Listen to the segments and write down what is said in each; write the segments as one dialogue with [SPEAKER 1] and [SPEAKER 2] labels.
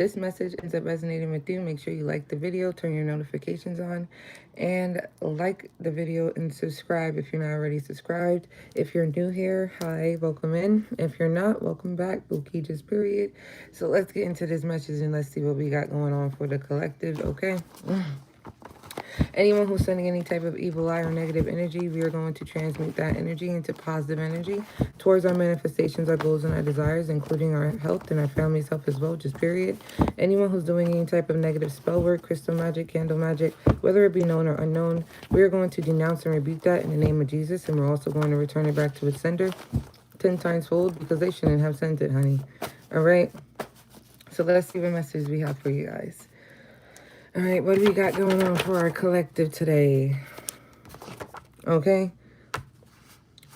[SPEAKER 1] this message ends up resonating with you, make sure you like the video, turn your notifications on, and like the video and subscribe if you're not already subscribed. If you're new here, hi, welcome in. If you're not, welcome back. Buki just period. So let's get into this message and let's see what we got going on for the collective, okay? Anyone who's sending any type of evil eye or negative energy, we are going to transmute that energy into positive energy towards our manifestations, our goals, and our desires, including our health and our family's health as well, just period. Anyone who's doing any type of negative spell work, crystal magic, candle magic, whether it be known or unknown, we are going to denounce and rebuke that in the name of Jesus, and we're also going to return it back to its sender 10 times fold because they shouldn't have sent it, honey. All right? So let's see what message we have for you guys. All right, what do we got going on for our collective today? Okay?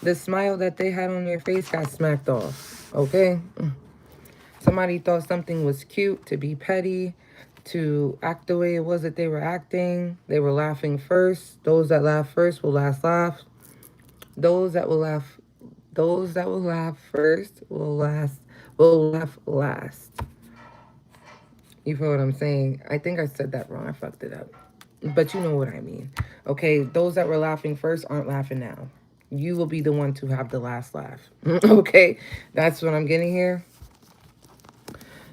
[SPEAKER 1] The smile that they had on their face got smacked off. Okay? Somebody thought something was cute, to be petty, to act the way it was that they were acting. They were laughing first. Those that laugh first will last laugh. Those that will laugh first will laugh last. You feel what I'm saying? I think I said that wrong. I fucked it up. But you know what I mean. Okay, those that were laughing first aren't laughing now. You will be the one to have the last laugh. Okay, that's what I'm getting here.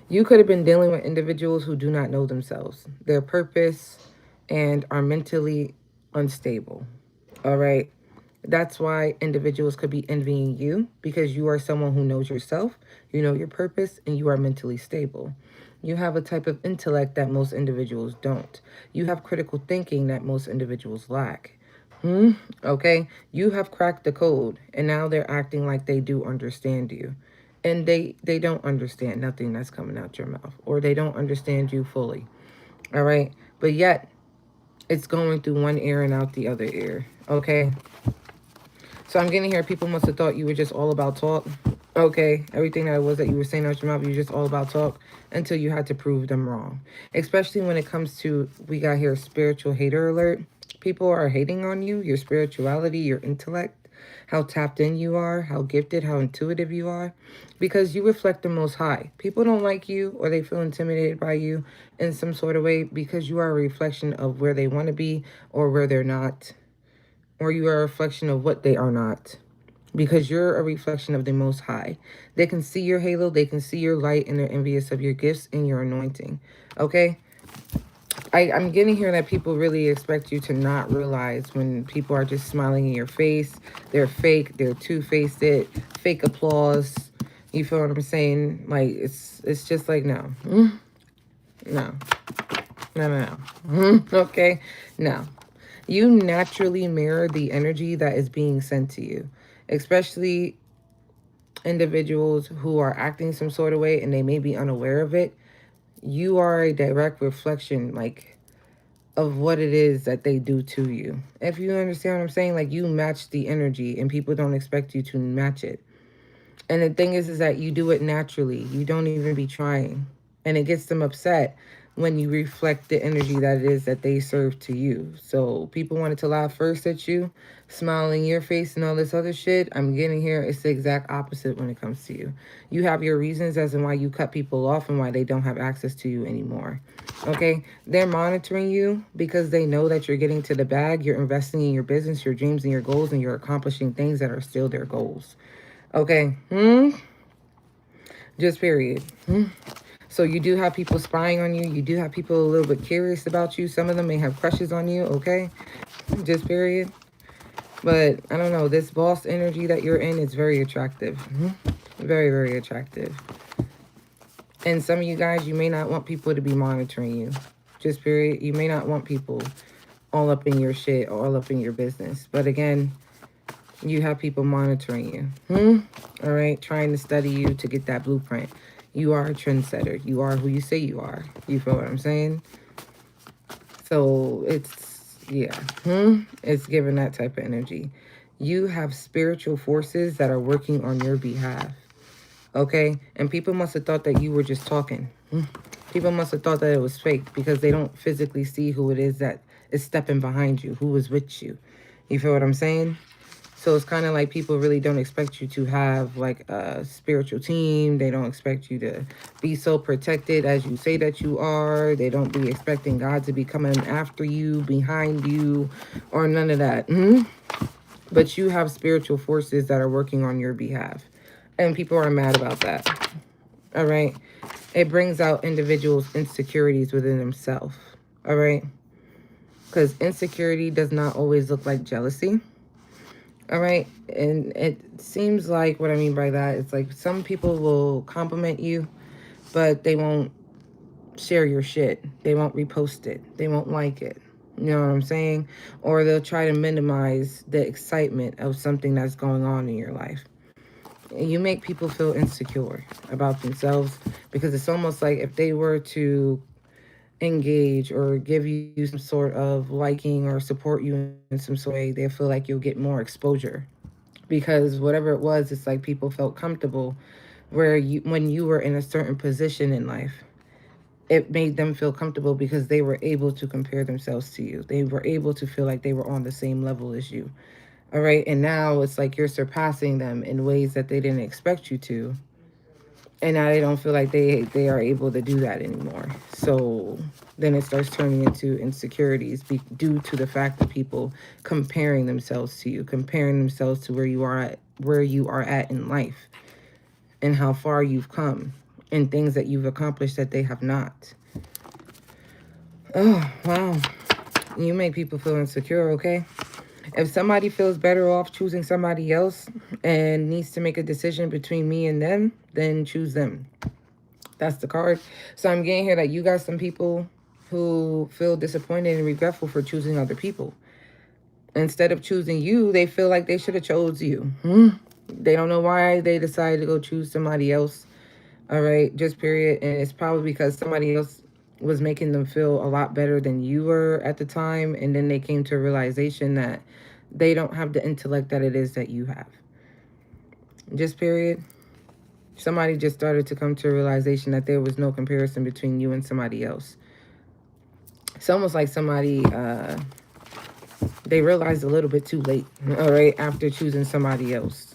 [SPEAKER 1] You could have been dealing with individuals who do not know themselves, their purpose, and are mentally unstable. All right. That's why individuals could be envying you because you are someone who knows yourself, you know your purpose, and you are mentally stable. You have a type of intellect that most individuals don't. You have critical thinking that most individuals lack. Okay? You have cracked the code, and now they're acting like they do understand you. And they don't understand nothing that's coming out your mouth, or they don't understand you fully. All right? But yet, it's going through one ear and out the other ear. Okay? So I'm getting here, people must have thought you were just all about talk. Okay, everything that it was that you were saying out your mouth, you were just all about talk until you had to prove them wrong. Especially when it comes to, we got here, spiritual hater alert. People are hating on you, your spirituality, your intellect, how tapped in you are, how gifted, how intuitive you are, because you reflect the Most High. People don't like you or they feel intimidated by you in some sort of way because you are a reflection of where they want to be or where they're not, or you are a reflection of what they are not, because you're a reflection of the Most High. They can see your halo, they can see your light, and they're envious of your gifts and your anointing. Okay? I'm getting here that people really expect you to not realize when people are just smiling in your face. They're fake, they're two-faced, fake applause. You feel what I'm saying? Like, it's just like, no. No. No. Okay? No. You naturally mirror the energy that is being sent to you, especially individuals who are acting some sort of way and they may be unaware of it. You are a direct reflection, like, of what it is that they do to you. If you understand what I'm saying, like, you match the energy and people don't expect you to match it. And the thing is that you do it naturally. You don't even be trying. And it gets them upset when you reflect the energy that it is that they serve to you. So people wanted to laugh first at you, smile in your face and all this other shit. I'm getting here. It's the exact opposite when it comes to you. You have your reasons as in why you cut people off and why they don't have access to you anymore. Okay? They're monitoring you because they know that you're getting to the bag. You're investing in your business, your dreams, and your goals, and you're accomplishing things that are still their goals. Okay? Just period. So you do have people spying on you. You do have people a little bit curious about you. Some of them may have crushes on you, okay? Just period. But I don't know. This boss energy that you're in is very attractive. Very, very attractive. And some of you guys, you may not want people to be monitoring you. Just period. You may not want people all up in your shit or all up in your business. But again, you have people monitoring you. All right? Trying to study you to get that blueprint. You are a trendsetter. You are who you say you are. You feel what I'm saying? So it's, yeah. It's giving that type of energy. You have spiritual forces that are working on your behalf. Okay? And people must have thought that you were just talking. People must have thought that it was fake because they don't physically see who it is that is stepping behind you, who is with you. You feel what I'm saying? So it's kind of like people really don't expect you to have like a spiritual team. They don't expect you to be so protected as you say that you are. They don't be expecting God to be coming after you, behind you, or none of that. But you have spiritual forces that are working on your behalf. And people are mad about that. All right. It brings out individuals' insecurities within themselves. All right. Because insecurity does not always look like jealousy. All right. And it seems like what I mean by that, it's like some people will compliment you, but they won't share your shit. They won't repost it. They won't like it. You know what I'm saying? Or they'll try to minimize the excitement of something that's going on in your life. You make people feel insecure about themselves because it's almost like if they were to engage or give you some sort of liking or support you in some sort of way, they feel like you'll get more exposure. Because whatever it was, it's like people felt comfortable where you when you were in a certain position in life. It made them feel comfortable because they were able to compare themselves to you. They were able to feel like they were on the same level as you. All right. And now it's like you're surpassing them in ways that they didn't expect you to. And now they don't feel like they are able to do that anymore. So then it starts turning into insecurities due to the fact that people comparing themselves to you, comparing themselves to where you are at in life, and how far you've come, and things that you've accomplished that they have not. Oh wow, you make people feel insecure. Okay. If somebody feels better off choosing somebody else and needs to make a decision between me and them, then choose them. That's the card. So I'm getting here that you got some people who feel disappointed and regretful for choosing other people. Instead of choosing you, they feel like they should have chose you. They don't know why they decided to go choose somebody else. All right, just period. And it's probably because somebody else was making them feel a lot better than you were at the time. And then they came to a realization that they don't have the intellect that it is that you have. Just period. Somebody just started to come to a realization that there was no comparison between you and somebody else. It's almost like somebody, they realized a little bit too late, all right, after choosing somebody else.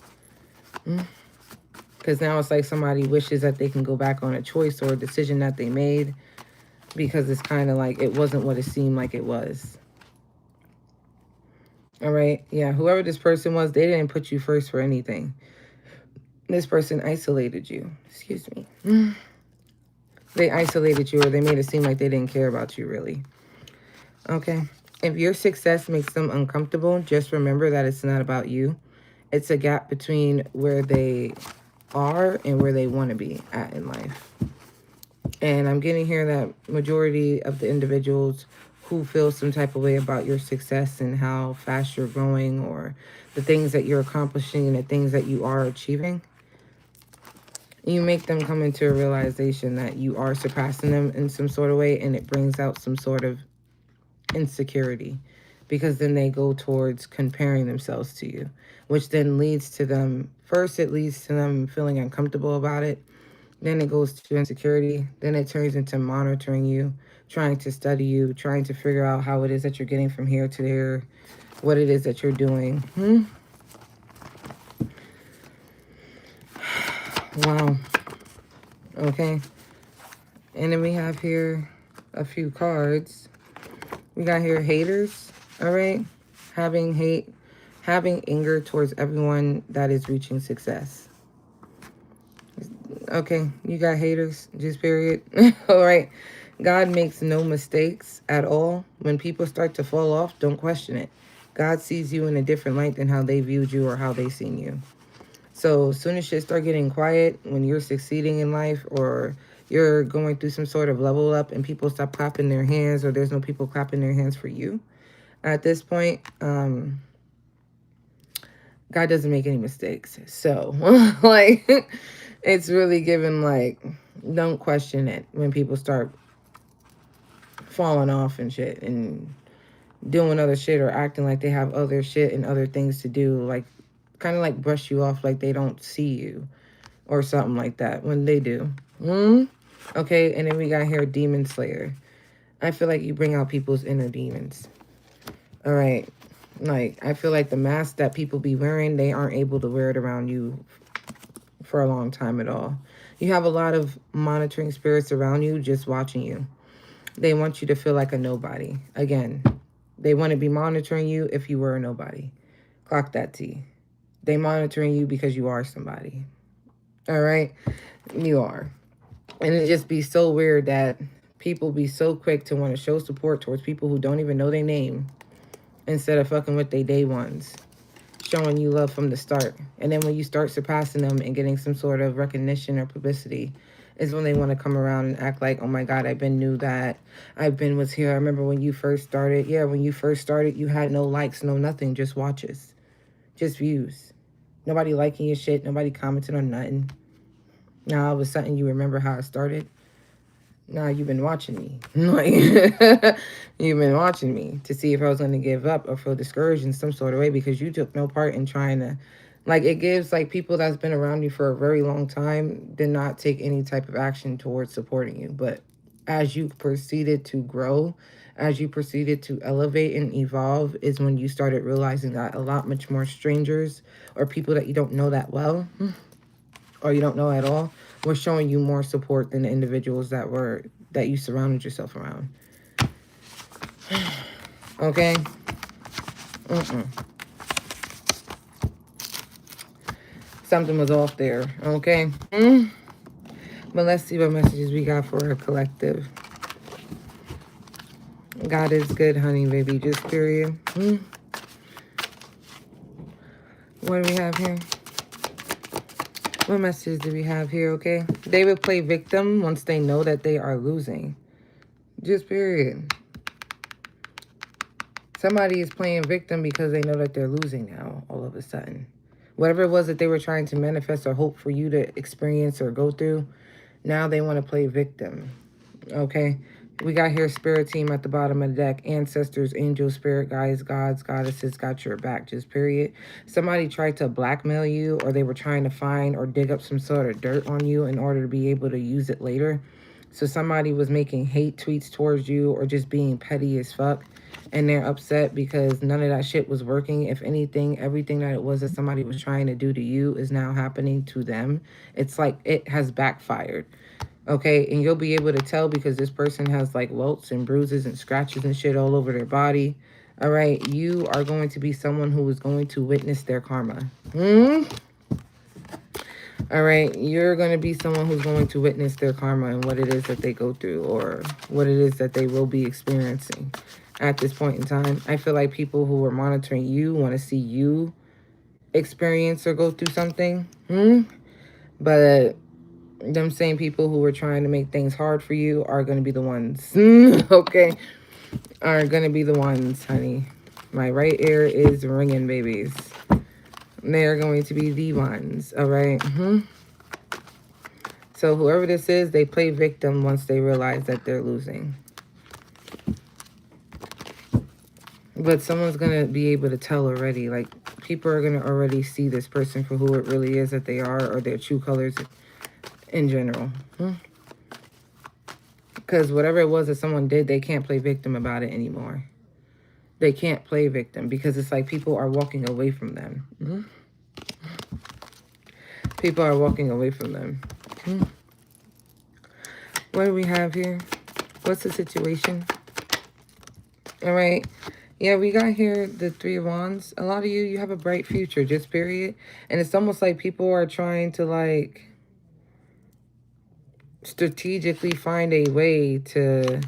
[SPEAKER 1] Because now it's like somebody wishes that they can go back on a choice or a decision that they made because it's kind of like it wasn't what it seemed like it was. All right. Yeah. Whoever this person was, they didn't put you first for anything. This person isolated you. Excuse me. They isolated you or they made it seem like they didn't care about you really. Okay. If your success makes them uncomfortable, just remember that it's not about you. It's a gap between where they are and where they want to be at in life. And I'm getting here that majority of the individuals who feel some type of way about your success and how fast you're growing or the things that you're accomplishing and the things that you are achieving, you make them come into a realization that you are surpassing them in some sort of way, and it brings out some sort of insecurity because then they go towards comparing themselves to you, which then leads to them, first it leads to them feeling uncomfortable about it. Then it goes to insecurity. Then it turns into monitoring you, trying to study you, trying to figure out how it is that you're getting from here to there, what it is that you're doing. Wow. Okay. And then we have here a few cards. We got here haters. All right. Having hate, having anger towards everyone that is reaching success. Okay, you got haters, just period. All right. God makes no mistakes at all. When people start to fall off, don't question it. God sees you in a different light than how they viewed you or how they seen you. So as soon as shit start getting quiet, when you're succeeding in life or you're going through some sort of level up and people stop clapping their hands or there's no people clapping their hands for you, at this point, God doesn't make any mistakes. So, like, it's really given, like, don't question it when people start falling off and shit and doing other shit or acting like they have other shit and other things to do. Like, kind of like brush you off like they don't see you or something like that when they do. Okay, and then we got here Demon Slayer. I feel like you bring out people's inner demons. All right. Like, I feel like the mask that people be wearing, they aren't able to wear it around you for a long time at all. You have a lot of monitoring spirits around you just watching you. They want you to feel like a nobody. Again, they want to be monitoring you if you were a nobody. Clock that T. They monitoring you because you are somebody. All right? You are. And it just be so weird that people be so quick to want to show support towards people who don't even know their name instead of fucking with their day ones, showing you love from the start. And then when you start surpassing them and getting some sort of recognition or publicity is when they want to come around and act like, oh my God, I've been knew that. I've been was here. I remember when you first started. Yeah, when you first started, you had no likes, no nothing, just watches, just views. Nobody liking your shit. Nobody commenting on nothing. Now all of a sudden you remember how it started. Now you've been watching me. Like, you've been watching me to see if I was going to give up or feel discouraged in some sort of way because you took no part in trying to, like, it gives like people that's been around you for a very long time did not take any type of action towards supporting you. But as you proceeded to grow, as you proceeded to elevate and evolve, is when you started realizing that a lot much more strangers or people that you don't know that well or you don't know at all were showing you more support than the individuals that you surrounded yourself around. Okay? Something was off there. Okay? But let's see what messages we got for our collective. God is good, honey, baby. Just period. What do we have here? What messages do we have here, okay? They would play victim once they know that they are losing. Just period. Somebody is playing victim because they know that they're losing now, all of a sudden. Whatever it was that they were trying to manifest or hope for you to experience or go through, now they want to play victim, okay? We got here spirit team at the bottom of the deck. Ancestors, angels, spirit guides, gods, goddesses got your back, just period. Somebody tried to blackmail you or they were trying to find or dig up some sort of dirt on you in order to be able to use it later. So somebody was making hate tweets towards you or just being petty as fuck. And they're upset because none of that shit was working. If anything, everything that it was that somebody was trying to do to you is now happening to them. It's like it has backfired. Okay, and you'll be able to tell because this person has like welts and bruises and scratches and shit all over their body. All right, you are going to be someone who is going to witness their karma. All right, you're going to be someone who's going to witness their karma and what it is that they go through or what it is that they will be experiencing at this point in time. I feel like people who are monitoring you want to see you experience or go through something. But them same people who were trying to make things hard for you are going to be the ones, okay, are going to be the ones, honey. My right ear is ringing, babies. They're going to be the ones, all right? So whoever this is, they play victim once they realize that they're losing. But someone's going to be able to tell already. Like, people are going to already see this person for who it really is that they are or their true colors in general. Because whatever it was that someone did, they can't play victim about it anymore. They can't play victim because it's like people are walking away from them. People are walking away from them. What do we have here? What's the situation? All right. Yeah, we got here the Three of Wands. A lot of you have a bright future, just period. And it's almost like people are trying to like strategically find a way to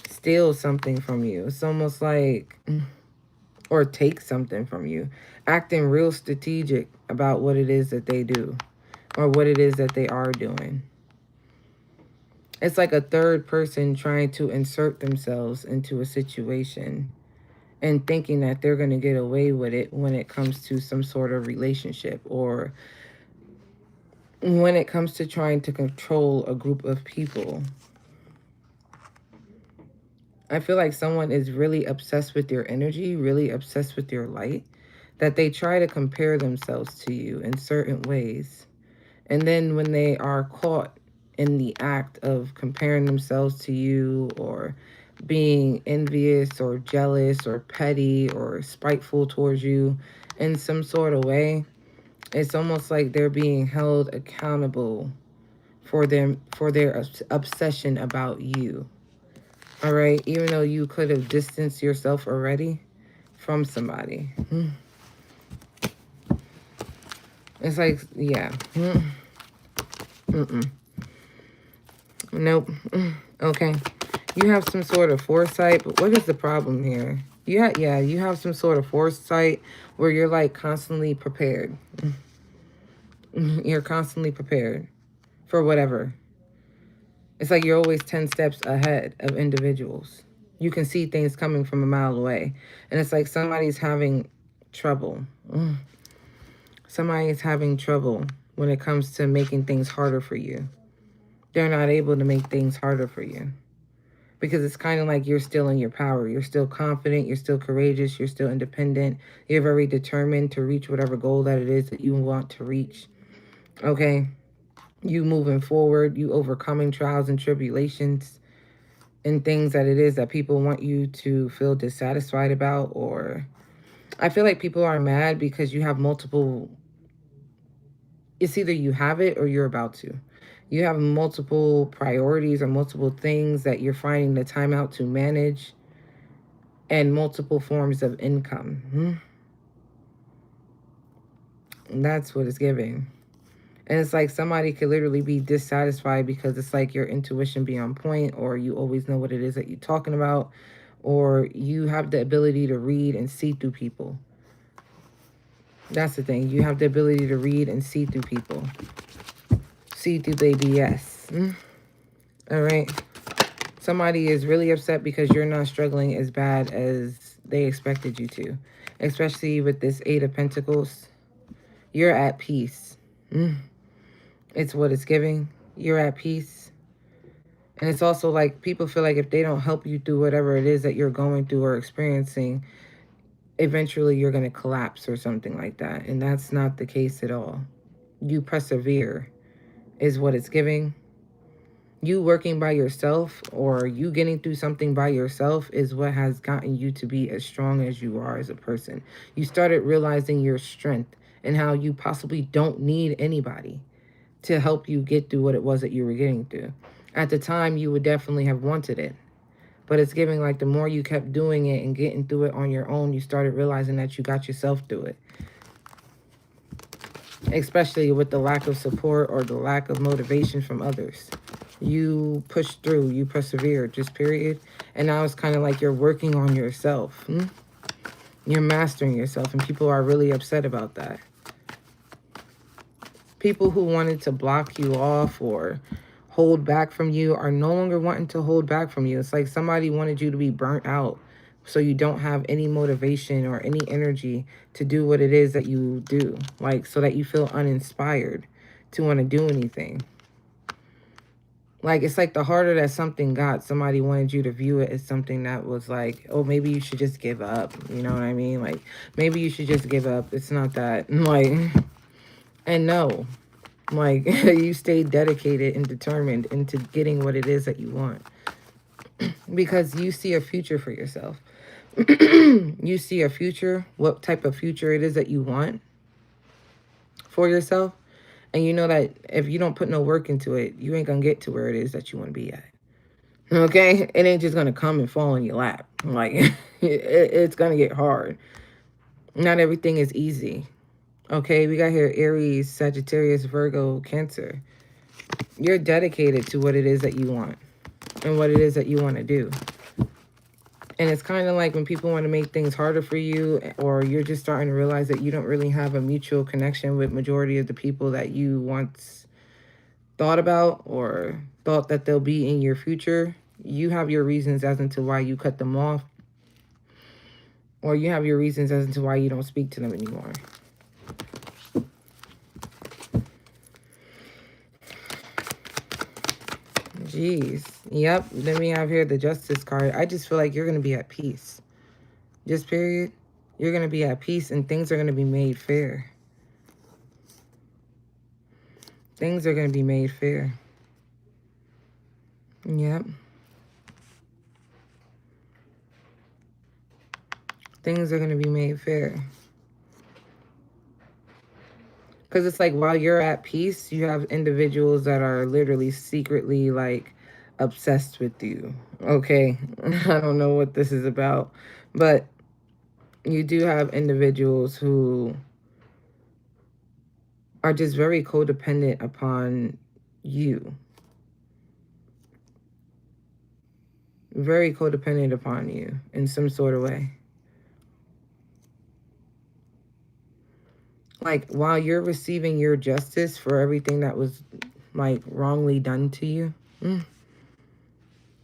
[SPEAKER 1] steal something from you. It's almost like, or take something from you. Acting real strategic about what it is that they do or what it is that they are doing. It's like a third person trying to insert themselves into a situation and thinking that they're going to get away with it when it comes to some sort of relationship or when it comes to trying to control a group of people. I feel like someone is really obsessed with your energy, really obsessed with your light, that they try to compare themselves to you in certain ways. And then when they are caught in the act of comparing themselves to you or being envious or jealous or petty or spiteful towards you in some sort of way. It's almost like they're being held accountable for their obsession about you. All right, even though you could have distanced yourself already from somebody. It's like, yeah. Nope. Okay. You have some sort of foresight, but what is the problem here? You have some sort of foresight where you're like constantly prepared. You're constantly prepared for whatever. It's like you're always 10 steps ahead of individuals. You can see things coming from a mile away. And it's like somebody's having trouble. Somebody is having trouble when it comes to making things harder for you. They're not able to make things harder for you. Because it's kind of like you're still in your power. You're still confident. You're still courageous. You're still independent. You're very determined to reach whatever goal that it is that you want to reach. Okay? You moving forward. You overcoming trials and tribulations and things that it is that people want you to feel dissatisfied about. Or I feel like people are mad because you have multiple. It's either you have it or you're about to. You have multiple priorities or multiple things that you're finding the time out to manage, and multiple forms of income. And that's what it's giving. And it's like somebody could literally be dissatisfied because it's like your intuition be on point, or you always know what it is that you're talking about, or you have the ability to read and see through people. That's the thing. You have the ability to read and see through people. See through their BS. All right. Somebody is really upset because you're not struggling as bad as they expected you to. Especially with this 8 of Pentacles. You're at peace. It's what it's giving. You're at peace. And it's also like people feel like if they don't help you through whatever it is that you're going through or experiencing, eventually you're going to collapse or something like that. And that's not the case at all. You persevere is what it's giving. You working by yourself or you getting through something by yourself is what has gotten you to be as strong as you are as a person. You started realizing your strength and how you possibly don't need anybody to help you get through what it was that you were getting through. At the time, you would definitely have wanted it. But it's giving like the more you kept doing it and getting through it on your own, you started realizing that you got yourself through it. Especially with the lack of support or the lack of motivation from others. You pushed through, you persevered, just period. And now it's kind of like you're working on yourself. You're mastering yourself, and people are really upset about that. People who wanted to block you off or hold back from you are no longer wanting to hold back from you. It's like somebody wanted you to be burnt out so you don't have any motivation or any energy to do what it is that you do. Like, so that you feel uninspired to want to do anything. Like, it's like the harder that something got, somebody wanted you to view it as something that was like, oh, maybe you should just give up. You know what I mean? Like, maybe you should just give up. It's not that. Like, and no. Like, you stay dedicated and determined into getting what it is that you want. Because you see a future for yourself. You see a future, what type of future it is that you want for yourself. And you know that if you don't put no work into it, you ain't going to get to where it is that you want to be at. Okay? It ain't just going to come and fall in your lap. Like, it's going to get hard. Not everything is easy. Okay? We got here Aries, Sagittarius, Virgo, Cancer. You're dedicated to what it is that you want and what it is that you want to do. And it's kind of like when people want to make things harder for you, or you're just starting to realize that you don't really have a mutual connection with majority of the people that you once thought about or thought that they'll be in your future. You have your reasons as to why you cut them off, or you have your reasons as to why you don't speak to them anymore. Jeez. Yep. Then we have here the Justice card. I just feel like you're going to be at peace. Just period. You're going to be at peace and things are going to be made fair. Things are going to be made fair. Yep. Things are going to be made fair. Because it's like while you're at peace, you have individuals that are literally secretly like obsessed with you. Okay. I don't know what this is about, but you do have individuals who are just very codependent upon you. Very codependent upon you in some sort of way. Like while you're receiving your justice for everything that was like wrongly done to you,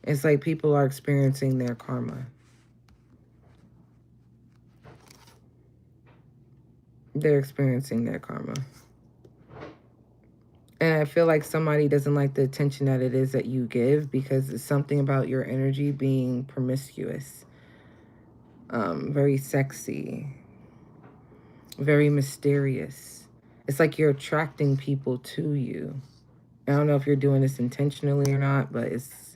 [SPEAKER 1] it's like people are experiencing their karma. They're experiencing their karma. And I feel like somebody doesn't like the attention that it is that you give because it's something about your energy being promiscuous, very sexy, very mysterious. It's like you're attracting people to you. I don't know if you're doing this intentionally or not, but it's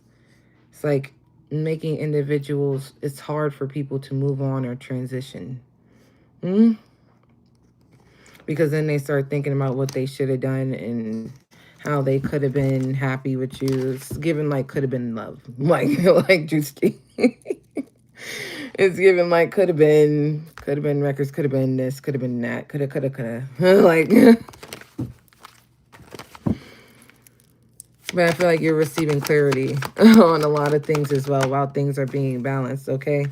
[SPEAKER 1] like making individuals, it's hard for people to move on or transition. Because then they start thinking about what they should have done and how they could have been happy with you. It's given like could have been love. Like Juicy. It's given like could have been records, could have been this, could have been that, could have. Like but I feel like you're receiving clarity on a lot of things as well while things are being balanced, okay?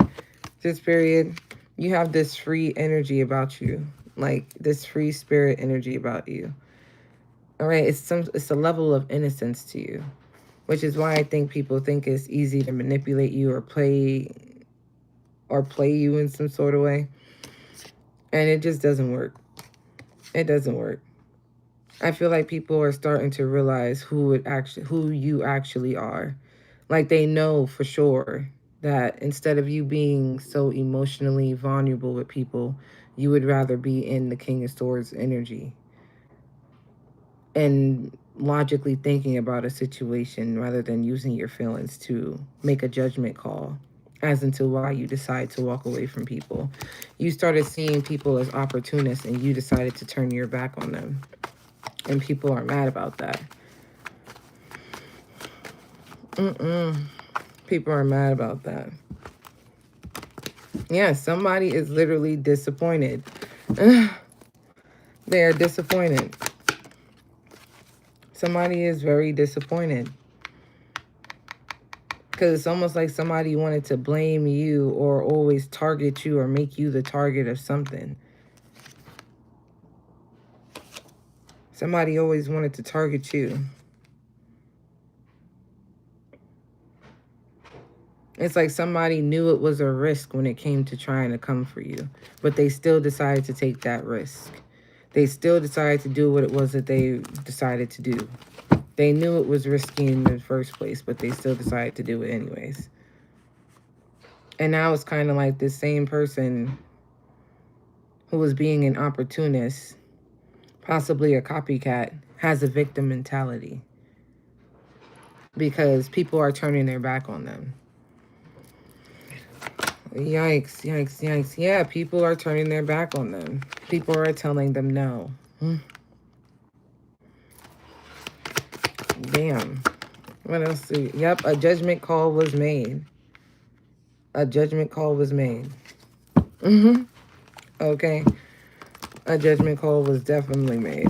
[SPEAKER 1] This period, you have this free energy about you. Like this free spirit energy about you. All right, it's a level of innocence to you, which is why I think people think it's easy to manipulate you or play you in some sort of way. And it just doesn't work. It doesn't work. I feel like people are starting to realize who you actually are. Like they know for sure that instead of you being so emotionally vulnerable with people, you would rather be in the King of Swords energy and logically thinking about a situation rather than using your feelings to make a judgment call as into why you decide to walk away from people. You started seeing people as opportunists and you decided to turn your back on them. And people are mad about that. People are mad about that. Yeah, somebody is literally disappointed. They are disappointed. Somebody is very disappointed. Because it's almost like somebody wanted to blame you or always target you or make you the target of something. Somebody always wanted to target you. It's like somebody knew it was a risk when it came to trying to come for you, but they still decided to take that risk. They still decided to do what it was that they decided to do. They knew it was risky in the first place, but they still decided to do it anyways. And now it's kind of like this same person who was being an opportunist, possibly a copycat, has a victim mentality because people are turning their back on them. Yikes, yikes, yikes. Yeah, people are turning their back on them. People are telling them no. Damn. What else? Yep, a judgment call was made. A judgment call was made. Okay. A judgment call was definitely made.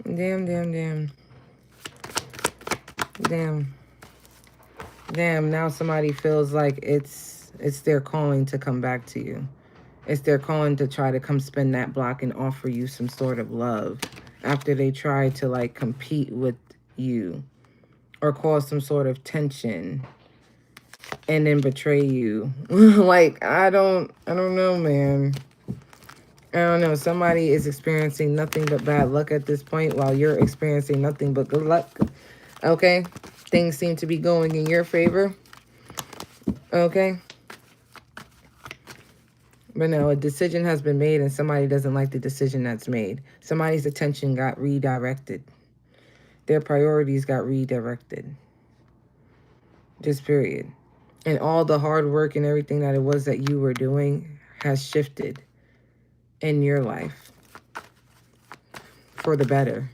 [SPEAKER 1] Damn, damn, damn. Damn. Damn, now somebody feels like it's their calling to come back to you. It's their calling to try to come spin that block and offer you some sort of love after they try to like compete with you or cause some sort of tension and then betray you. Like, I don't know, man. I don't know. Somebody is experiencing nothing but bad luck at this point while you're experiencing nothing but good luck. Okay? Things seem to be going in your favor. Okay? But no, a decision has been made and somebody doesn't like the decision that's made. Somebody's attention got redirected. Their priorities got redirected. Just period. And all the hard work and everything that it was that you were doing has shifted in your life for the better.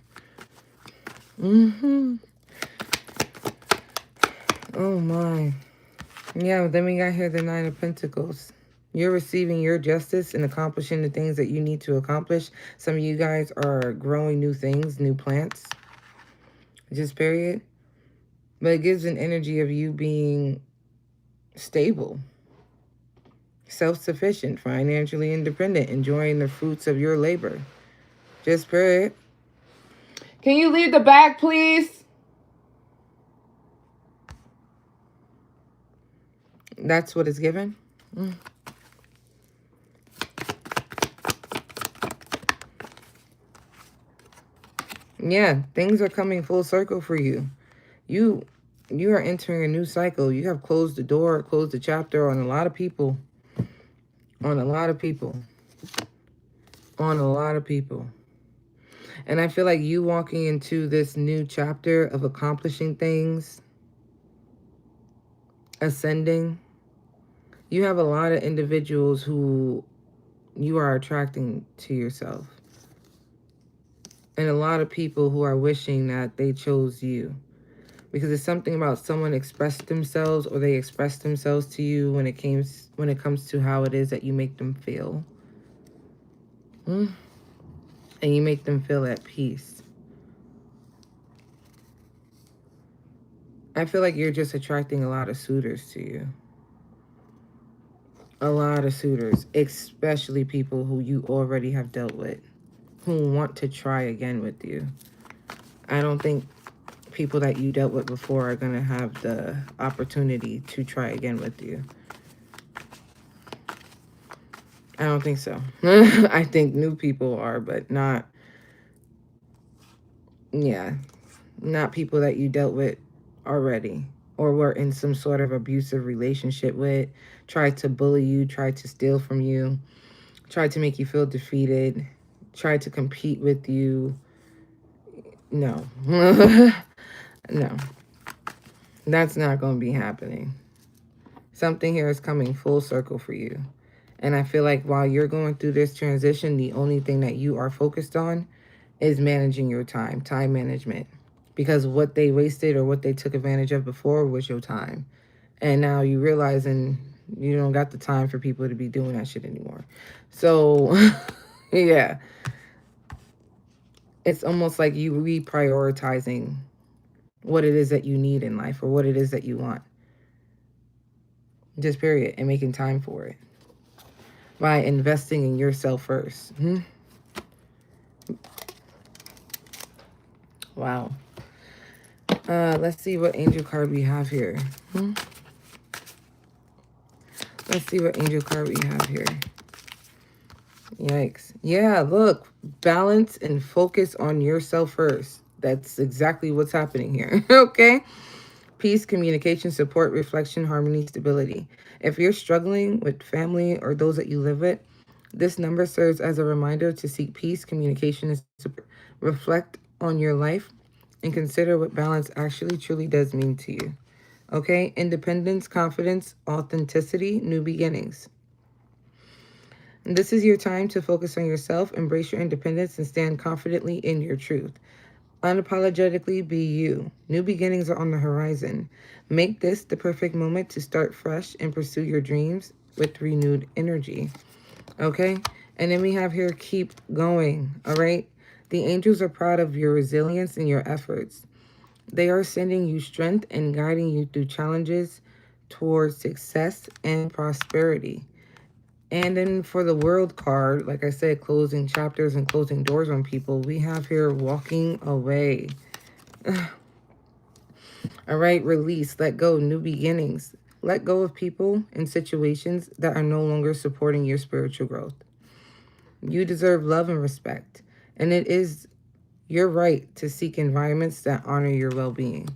[SPEAKER 1] Oh my. Yeah, then we got here the Nine of Pentacles. You're receiving your justice and accomplishing the things that you need to accomplish. Some of you guys are growing new things, new plants. Just period. But it gives an energy of you being stable, self-sufficient, financially independent, enjoying the fruits of your labor. Just period. Can you leave the bag, please? That's what it's given. Yeah, things are coming full circle for you. You are entering a new cycle. You have closed the door, closed the chapter on a lot of people. On a lot of people. On a lot of people. And I feel like you walking into this new chapter of accomplishing things, ascending, you have a lot of individuals who you are attracting to yourself. And a lot of people who are wishing that they chose you. Because it's something about someone expressed themselves or they express themselves to you when it comes to how it is that you make them feel. And you make them feel at peace. I feel like you're just attracting a lot of suitors to you. A lot of suitors, especially people who you already have dealt with, who want to try again with you. I don't think people that you dealt with before are going to have the opportunity to try again with you. I don't think so. I think new people are, but not, not people that you dealt with already or were in some sort of abusive relationship with, tried to bully you, tried to steal from you, tried to make you feel defeated, tried to compete with you. No. No. That's not going to be happening. Something here is coming full circle for you. And I feel like while you're going through this transition, the only thing that you are focused on is managing your time management. Because what they wasted or what they took advantage of before was your time. And now you realizing you don't got the time for people to be doing that shit anymore. So, yeah. It's almost like you reprioritizing what it is that you need in life or what it is that you want. Just period. And making time for it. By investing in yourself first. Wow. Let's see what angel card we have here. Let's see what angel card we have here. Yikes. Yeah, look. Balance and focus on yourself first. That's exactly what's happening here. Okay? Peace, communication, support, reflection, harmony, stability. If you're struggling with family or those that you live with, this number serves as a reminder to seek peace, communication, and support. Reflect on your life and consider what balance actually truly does mean to you. Okay? Independence, confidence, authenticity, new beginnings. And this is your time to focus on yourself, embrace your independence, and stand confidently in your truth. Unapologetically be you. New beginnings are on the horizon. Make this the perfect moment to start fresh and pursue your dreams with renewed energy. Okay? And then we have here, keep going. All right? The angels are proud of your resilience and your efforts. They are sending you strength and guiding you through challenges towards success and prosperity. And then for the world card, like I said, closing chapters and closing doors on people, we have here walking away. All right, release, let go, new beginnings. Let go of people and situations that are no longer supporting your spiritual growth. You deserve love and respect. And it is your right to seek environments that honor your well-being.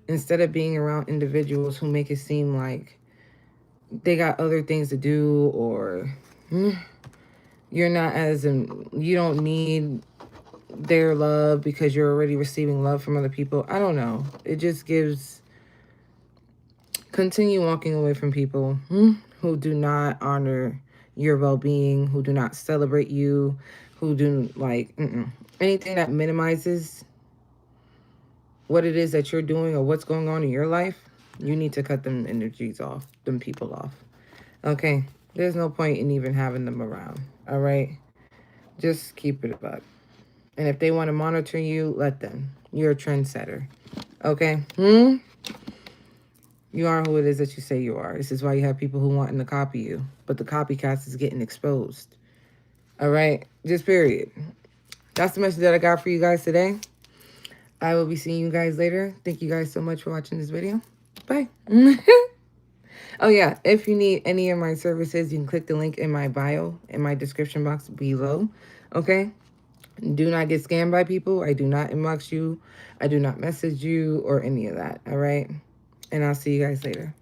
[SPEAKER 1] Instead of being around individuals who make it seem like they got other things to do or you're not you don't need their love because you're already receiving love from other people. I don't know. It just gives Continue walking away from people who do not honor your well-being, who do not celebrate you, who do like anything that minimizes what it is that you're doing or what's going on in your life. You need to cut them energies off, them people off. Okay, there's no point in even having them around. All right, just keep it up. And if they want to monitor you, let them. You're a trendsetter. Okay? You are who it is that you say you are. This is why you have people who wanting to copy you. But the copycats is getting exposed. All right? Just period. That's the message that I got for you guys today. I will be seeing you guys later. Thank you guys so much for watching this video. Bye. Oh, yeah. If you need any of my services, you can click the link in my bio, in my description box below. Okay? Do not get scammed by people. I do not inbox you. I do not message you or any of that. All right? And I'll see you guys later.